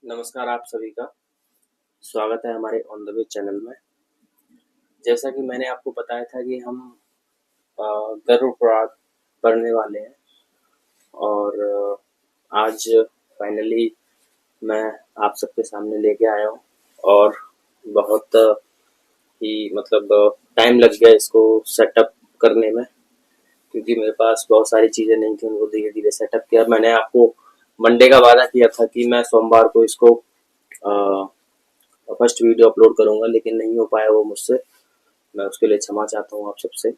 नमस्कार आप सभी का स्वागत है हमारे ऑन द वे चैनल में। जैसा कि मैंने आपको बताया था कि हम गरुड़ पुराण पढ़ने वाले हैं और आज फाइनली मैं आप सबके सामने लेके आया हूँ और बहुत ही टाइम लग गया इसको सेटअप करने में, क्योंकि मेरे पास बहुत सारी चीज़ें नहीं थी। उनको धीरे धीरे सेटअप किया। मैंने आपको मंडे का वादा किया था कि मैं सोमवार को इसको फर्स्ट वीडियो अपलोड करूंगा, लेकिन नहीं हो पाया वो मुझसे। मैं उसके लिए क्षमा चाहता हूँ आप सबसे।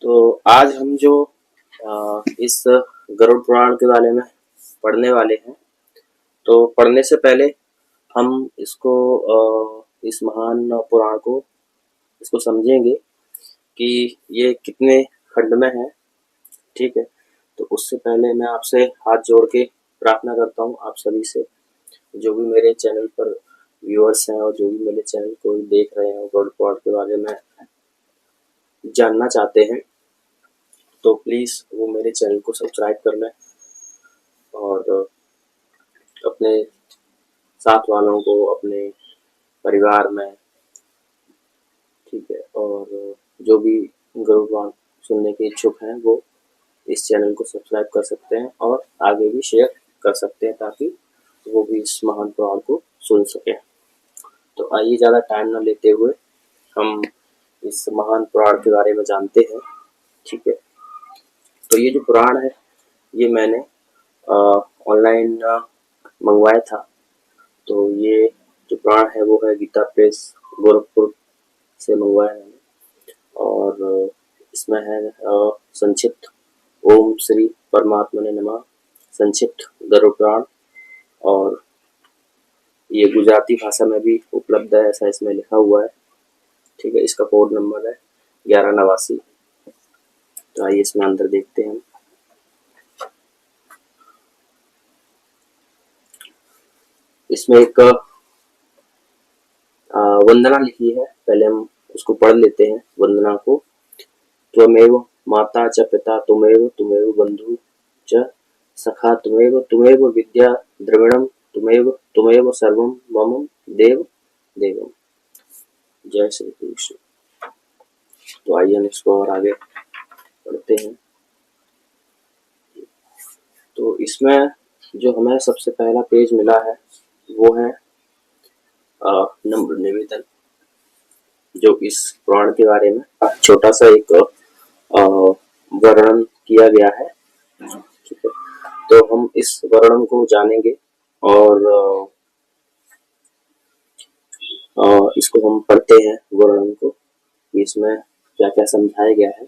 तो आज हम जो इस गरुड़ पुराण के बारे में पढ़ने वाले हैं, तो पढ़ने से पहले हम इसको इस महान पुराण को इसको समझेंगे कि ये कितने खंड में है। ठीक है, तो उससे पहले मैं आपसे हाथ जोड़ के प्रार्थना करता हूँ आप सभी से, जो भी मेरे चैनल पर व्यूअर्स हैं और जो भी मेरे चैनल को देख रहे हैं गरुड़ पुराण के बारे में जानना चाहते हैं, तो प्लीज़ वो मेरे चैनल को सब्सक्राइब कर लें और अपने साथ वालों को, अपने परिवार में, ठीक है, और जो भी गरुड़ पुराण सुनने के इच्छुक हैं वो इस चैनल को सब्सक्राइब कर सकते हैं और आगे भी शेयर कर सकते हैं, ताकि वो भी इस महान पुराण को सुन सकें। तो आइए ज़्यादा टाइम ना लेते हुए हम इस महान पुराण के बारे में जानते हैं। ठीक है, तो ये जो पुराण है ये मैंने ऑनलाइन मंगवाया था। तो ये जो पुराण है वो है गीता प्रेस गोरखपुर से मंगवाया मैंने, और इसमें है संक्षिप्त ओम श्री परमात्मने नमः संक्षिप्त गरुड़ पुराण, और ये गुजराती भाषा में भी उपलब्ध है, ऐसा इसमें लिखा हुआ है। ठीक है, इसका कोड नंबर है 1189। तो आइए इसमें अंदर देखते हैं। इसमें एक वंदना लिखी है, पहले हम उसको पढ़ लेते हैं वंदना को। त्वमेव माता च पिता तुमेव तुमेव बंधु च सखा तुमेव तुमेव विद्या द्रविणम तुमेव तुमेव सर्वम मम देव देवम। जय श्री कृष्ण। तो आइए हम इसको और आगे पढ़ते हैं। तो इसमें जो हमें सबसे पहला पेज मिला है वो है नम्र निवेदन, जो इस पुराण के बारे में छोटा सा एक वर्णन किया गया है। ठीक है, तो हम इस वर्णन को जानेंगे और इसको हम पढ़ते हैं वर्णन को, इसमें क्या क्या समझाया गया है।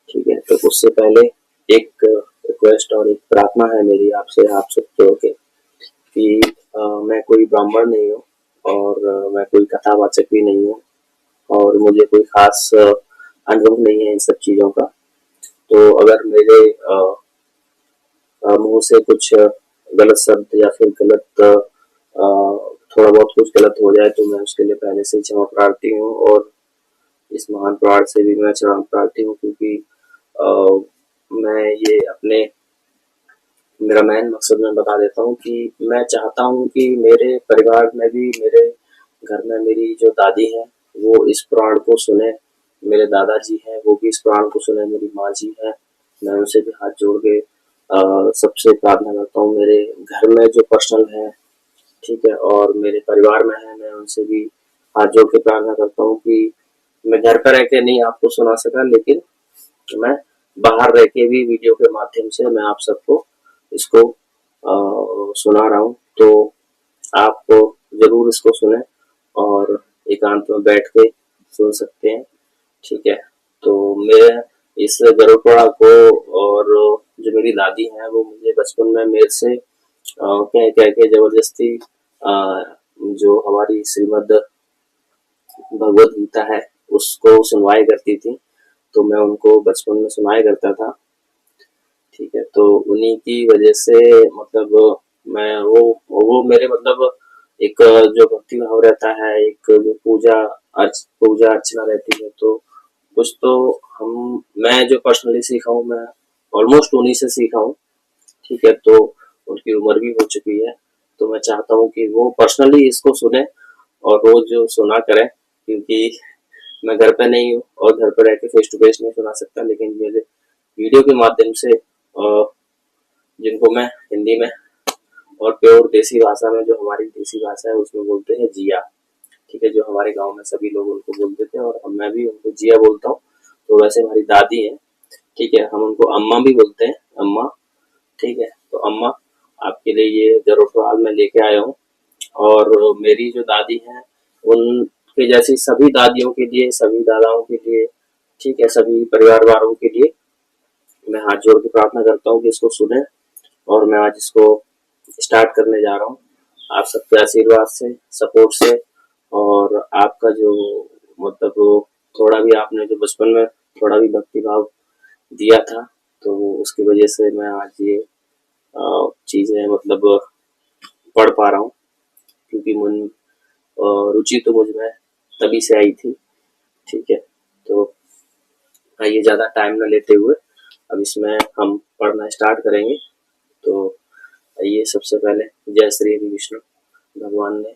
ठीक है, तो उससे पहले एक रिक्वेस्ट और एक प्रार्थना है मेरी आपसे, आप सबके होके, कि मैं कोई ब्राह्मण नहीं हूँ और मैं कोई कथावाचक भी नहीं हूँ और मुझे कोई खास अनुभव नहीं है इन सब चीज़ों का। तो अगर मेरे मुंह से कुछ गलत शब्द या फिर गलत थोड़ा बहुत कुछ गलत हो जाए तो मैं उसके लिए पहले से ही क्षमा प्रार्थी हूँ, और इस महान पुराण से भी मैं क्षमा प्रार्थी हूँ, क्योंकि मैं ये अपने मेरा मेन मकसद मैं बता देता हूँ कि मैं चाहता हूँ कि मेरे परिवार में भी, मेरे घर में मेरी जो दादी हैं वो इस पुराण को सुने, मेरे दादाजी हैं वो भी इस पुराण को सुने, मेरी माँ जी हैं, मैं उनसे भी हाथ जोड़ के सबसे प्रार्थना करता हूँ। मेरे घर में जो पर्सनल है, ठीक है, और मेरे परिवार में है, मैं उनसे भी हाथ जोड़ के प्रार्थना करता हूँ कि मैं घर पर रह के नहीं आपको सुना सका, लेकिन मैं बाहर रह के भी वीडियो के माध्यम से मैं आप सबको इसको सुना रहा हूँ। तो आप जरूर इसको सुने और एकांत में बैठ के सुन सकते हैं। ठीक है, तो मैं इस गरुड़ पुराण को, और जो मेरी दादी हैं वो मुझे बचपन में मेरे से कह कह के जबरदस्ती जो हमारी श्रीमद् भगवत गीता है उसको सुनवाई करती थी, तो मैं उनको बचपन में सुनाया करता था। ठीक है, तो उन्हीं की वजह से मैं वो मेरे एक जो भक्ति भाव रहता है, एक जो पूजा अर्चना रहती है, तो कुछ तो मैं जो पर्सनली सीखा हूँ, मैं ऑलमोस्ट उन्हीं से सीखा हूँ। ठीक है, तो उनकी उम्र भी हो चुकी है, तो मैं चाहता हूँ कि वो पर्सनली इसको सुने और रोज सुना करें, क्योंकि मैं घर पे नहीं हूँ और घर पे रह के फेस टू फेस नहीं सुना सकता, लेकिन मेरे वीडियो के माध्यम से जिनको मैं हिंदी में और प्योर देसी भाषा में, जो हमारी देसी भाषा है उसमें बोलते हैं जिया, ठीक है, जो हमारे गांव में सभी लोग उनको बोलते थे और मैं भी उनको जिया बोलता हूँ। तो वैसे हमारी दादी है, ठीक है, हम उनको अम्मा भी बोलते हैं, अम्मा, ठीक है। तो अम्मा, आपके लिए ये जरूर सवाल मैं लेके आया हूँ, और मेरी जो दादी हैं उनके जैसी सभी दादियों के लिए, सभी दादाओं के लिए, ठीक है, सभी परिवार वालों के लिए मैं हाथ जोड़ के प्रार्थना करता हूँ कि इसको सुने, और मैं आज इसको स्टार्ट करने जा रहा हूँ आप सबके आशीर्वाद से, सपोर्ट से, और आपका जो मतलब वो थोड़ा भी आपने जो बचपन में थोड़ा भी भक्ति भाव दिया था, तो उसकी वजह से मैं आज ये चीजें मतलब पढ़ पा रहा हूँ, क्योंकि मन रुचि तो मुझ में तभी से आई थी, ठीक है। तो आइए ज्यादा टाइम न लेते हुए अब इसमें हम पढ़ना स्टार्ट करेंगे। तो आइए, सबसे पहले जय श्री हरि विष्णु। भगवान ने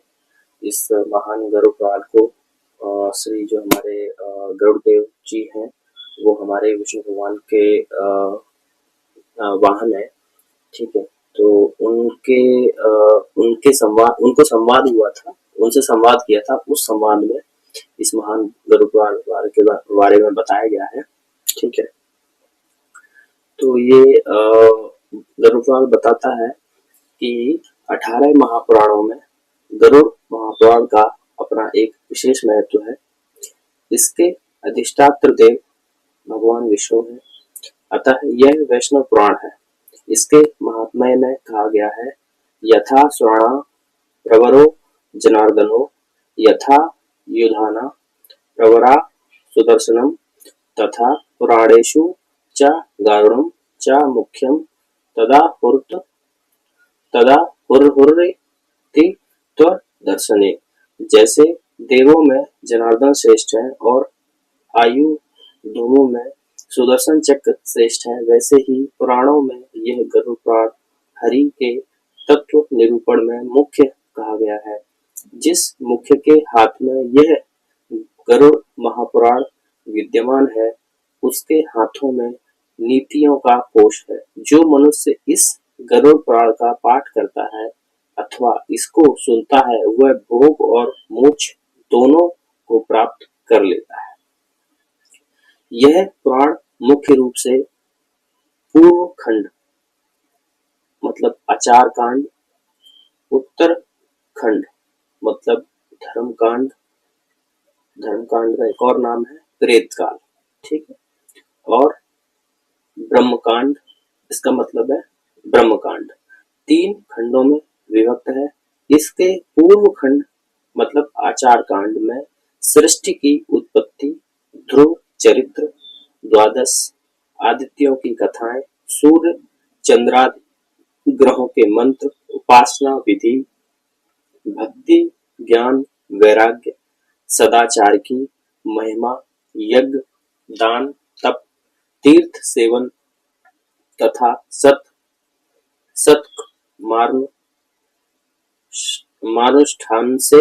इस महान गरुड़ पुराण को श्री जो हमारे गरुड़ देव जी हैं, वो हमारे विष्णु भगवान के वाहन है, ठीक है। तो उनको संवाद हुआ था, उनसे संवाद किया था, उस संवाद में इस महान गरुड़ पुराण के बारे में बताया गया है, ठीक है। तो ये गरुड़ पुराण बताता है कि 18 महापुराणों में गरुड़ महापुराण का अपना एक विशेष महत्व है। इसके अधिष्ठात्र देव भगवान विष्णु है, अतः यह वैष्णव पुराण है। इसके महात्म्य में कहा गया है, यथा श्रवणा प्रवरो जनार्दनो, यथा युधाना प्रवरा सुदर्शनम, तथा पुराणेषु च गारुड़ं च मुख्यं तदा हुर्हुर्ति त्वदर्शने। जैसे देवों में जनार्दन श्रेष्ठ है और आयु धूमों में सुदर्शन चक्र श्रेष्ठ है, वैसे ही पुराणों में यह गरुड़ पुराण हरि के तत्व निरूपण में मुख्य कहा गया है। जिस मुख्य के हाथ में यह गरुड़ महापुराण विद्यमान है, उसके हाथों में नीतियों का कोश है। जो मनुष्य इस गरुड़ पुराण का पाठ करता है अथवा इसको सुनता है, वह भोग और मोक्ष दोनों को प्राप्त कर लेता है। यह पुराण मुख्य रूप से पूर्व खंड मतलब आचार कांड, उत्तर खंड मतलब धर्म कांड, धर्म कांड का एक और नाम है प्रेत काल, ठीक है, और ब्रह्म कांड, इसका मतलब है ब्रह्म कांड, 3 खंडों में विभक्त है। इसके पूर्व खंड मतलब आचार कांड में सृष्टि की उत्पत्ति, ध्रुव चरित्र, द्वादश आदित्यों की कथाएं, सूर्य चंद्रादि ग्रहों के मंत्र, उपासना विधि, भक्ति, ज्ञान, वैराग्य, सदाचार की महिमा, यज्ञ, दान, तप, तीर्थ सेवन तथा सत मानुष्ठान से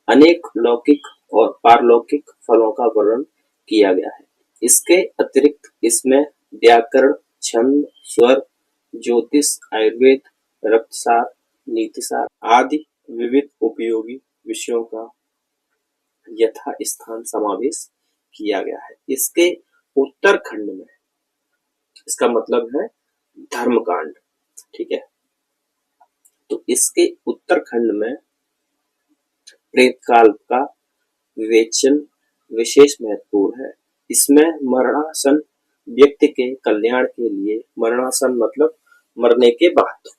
अनेक लौकिक और पारलौकिक फलों का वर्णन किया गया है। इसके अतिरिक्त इसमें व्याकरण, छंद, स्वर, ज्योतिष, आयुर्वेद, रक्तसार, नीतिसार आदि विविध उपयोगी विषयों का यथा स्थान समावेश किया गया है। इसके उत्तर खंड में, इसका मतलब है धर्मकांड, ठीक है। तो इसके उत्तर खंड में प्रेत काल का विवेचन विशेष महत्वपूर्ण है। इसमें मरणासन व्यक्ति के कल्याण के लिए, मरणासन मतलब मरने के बाद,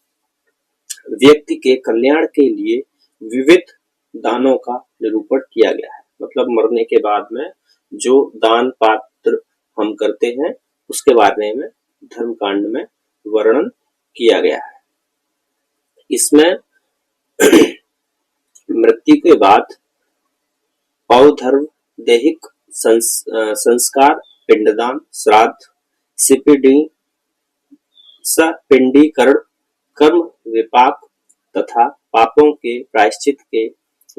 व्यक्ति के कल्याण के लिए विविध दानों का निरूपण किया गया है। मतलब मरने के बाद में जो दान पात्र हम करते हैं उसके बारे में धर्मकांड में वर्णन किया गया है। इसमें मृत्यु के बाद औधर्म, दैहिक संस्कार, पिंडदान, श्राद्ध, सपिंडीकरण कर्म विपाक तथा पापों के प्रायश्चित के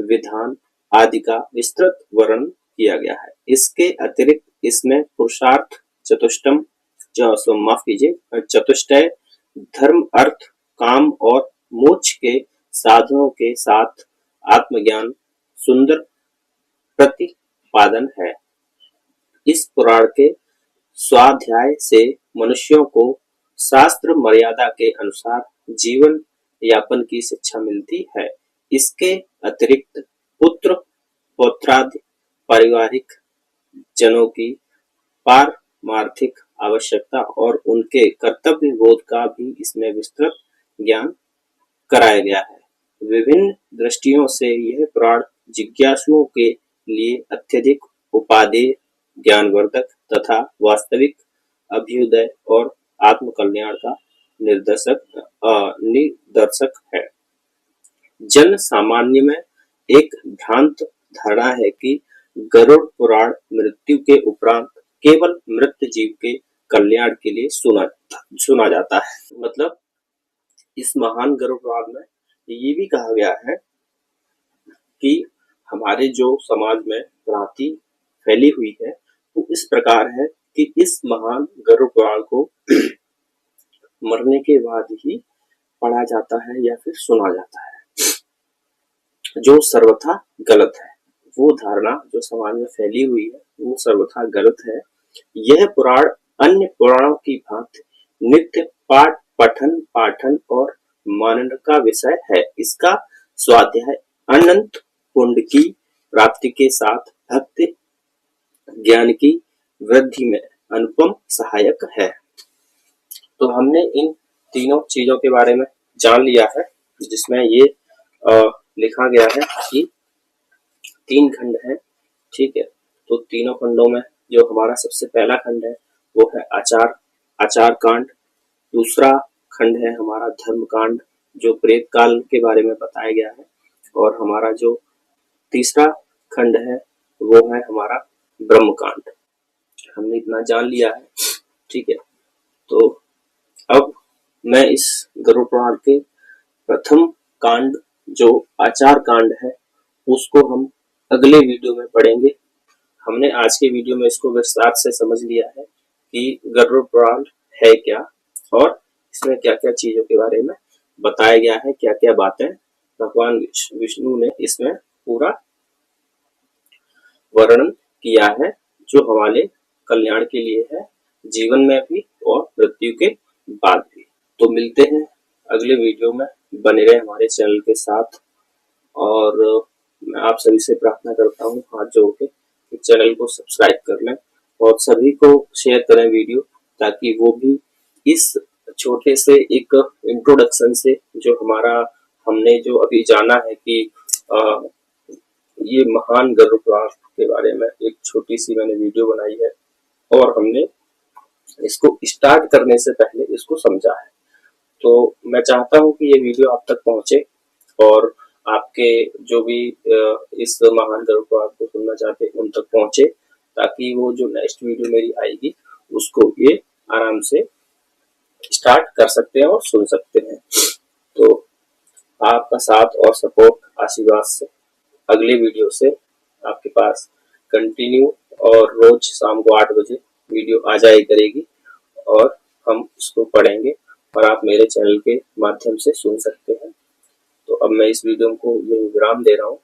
विधान आदि का विस्तृत वर्णन किया गया है। इसके अतिरिक्त इसमें पुरुषार्थ चतुष्टम माफ कीजिए चतुष्टय धर्म अर्थ काम और मोक्ष के साधनों के साथ आत्मज्ञान सुंदर प्रतिपादन है। इस पुराण के स्वाध्याय से मनुष्यों को शास्त्र मर्यादा के अनुसार जीवन यापन की शिक्षा मिलती है। इसके अतिरिक्त पुत्र पौत्रादि पारिवारिक जनों की पारमार्थिक आवश्यकता और उनके कर्तव्य बोध का भी इसमें विस्तृत ज्ञान कराया गया है। विभिन्न दृष्टियों से यह पुराण जिज्ञासुओं के लिए अत्यधिक उपादेय ज्ञानवर्धक तथा वास्तविक अभ्युदय और आत्म कल्याण का निदर्शक है। जन सामान्य में एक भ्रांत धारणा है कि गरुड़ पुराण मृत्यु के उपरांत केवल मृत जीव के कल्याण के लिए सुना जाता है। मतलब इस महान गरुड़ पुराण में ये भी कहा गया है कि हमारे जो समाज में भ्रांति फैली हुई है वो इस प्रकार है कि इस महान गरुड़ पुराण को मरने के बाद ही पढ़ा जाता है या फिर सुना जाता है, जो सर्वथा गलत है। वो धारणा जो समाज में फैली हुई है वो सर्वथा गलत है। यह पुराण अन्य पुराणों की भांति नित्य पाठ पठन पाठन और मनन का विषय है। इसका स्वाध्याय अनंत पुण्य की प्राप्ति के साथ भक्ति ज्ञान की वृद्धि में अनुपम सहायक है। तो हमने इन तीनों चीजों के बारे में जान लिया है, जिसमें ये लिखा गया है कि 3 खंड है, ठीक है। तो तीनों खंडों में जो हमारा सबसे पहला खंड है वो है आचार कांड। दूसरा खंड है हमारा धर्म कांड, जो प्रेत काल के बारे में बताया गया है। और हमारा जो तीसरा खंड है वो है हमारा ब्रह्म कांड। हमने इतना जान लिया है, ठीक है। तो अब मैं इस गरुड़ पुराण के प्रथम कांड जो आचार कांड है उसको हम अगले वीडियो में पढ़ेंगे। हमने आज के वीडियो में इसको विस्तार से समझ लिया है कि गरुड़ पुराण है क्या और इसमें क्या क्या चीजों के बारे में बताया गया है, क्या क्या बातें भगवान विष्णु ने इसमें पूरा वर्णन किया है, जो हमारे कल्याण के लिए है, जीवन में भी और मृत्यु के बाद भी। तो मिलते हैं अगले वीडियो में, बने रहे हमारे चैनल के साथ। और मैं आप सभी से प्रार्थना करता हूँ हाथ जोड़ के कि चैनल को सब्सक्राइब कर लें और सभी को शेयर करें वीडियो, ताकि वो भी इस छोटे से एक इंट्रोडक्शन से जो हमने जो अभी जाना है कि ये महान गरुड़ पुराण के बारे में एक छोटी सी मैंने वीडियो बनाई है और हमने इसको स्टार्ट करने से पहले इसको समझा है। तो मैं चाहता हूँ कि ये वीडियो आप तक पहुंचे और आपके जो भी इस महान गरुड़ पुराण को सुनना चाहते हैं उन तक पहुंचे, ताकि वो जो नेक्स्ट वीडियो मेरी आएगी उसको ये आराम से स्टार्ट कर सकते हैं और सुन सकते हैं। तो आपका साथ और सपोर्ट आशीर्वाद से अगले वीडियो से आपके पास कंटिन्यू और रोज शाम को 8 बजे वीडियो आ जाए करेगी और हम इसको पढ़ेंगे और आप मेरे चैनल के माध्यम से सुन सकते हैं। तो अब मैं इस वीडियो को यही विराम दे रहा हूँ।